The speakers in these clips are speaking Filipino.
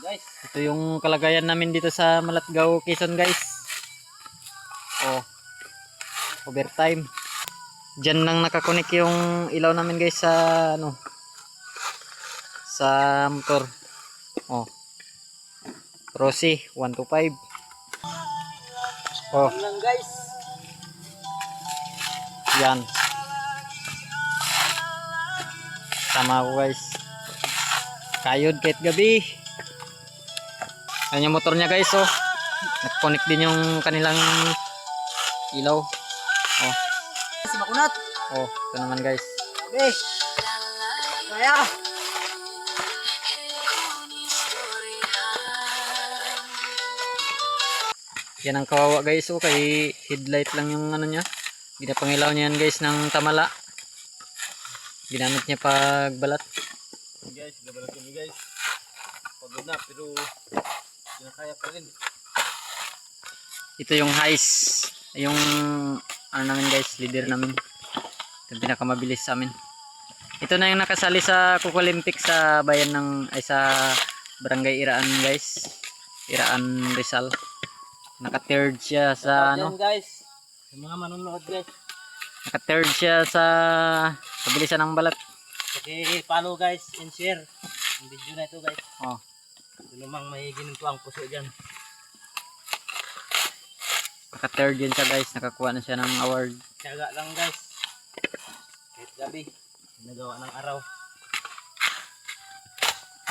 Guys, ito yung kalagayan namin dito sa Malatgao, Quezon guys. Oh, overtime. Diyan lang nakakonek yung ilaw namin guys sa ano, sa motor. Oh, Rossi 125. Oh, lang guys. yan. Sama ko guys. Kayod kahit gabi. Yan yung motor niya guys, oh. Nag-connect din yung kanilang ilaw. Oh. Si Bakunat. Oh, ito naman guys. Okay. Kaya. Yan ang kawawa guys, oh. Kay headlight lang yung ano niya. Ginapangilaw niya yan guys ng tamala. Ginamit niya pagbalat. Guys, gabalat kami guys. Pagod na pero kinakaya pa rin. Ito yung heist. Yung ano namin guys, leader namin. Ito yung pinakamabilis sa amin. Ito na yung nakasali sa Coco Olympics sa bayan ng ay sa Barangay Iraan guys. Iraan Rizal. Naka-third siya sa ano? Guys, sa mga manonood guys. Naka-third siya sa pabilisan ng balat. Follow guys and share ang video na ito guys. Oh. Ito namang may ginunto ang puso dyan. Naka-third yun siya guys. Nakakuha na siya ng award. Tiyaga lang guys. Kahit gabi, nagawa ng araw.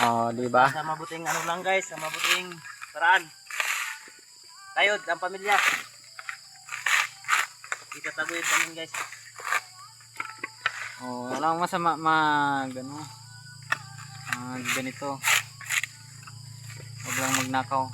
Oh, di ba? Sa mabuting ano lang guys, sa mabuting paraan. Tayod ang pamilya. Itataguyod namin guys. Oh, wala akong masama ganito. Huwag lang magnakaw.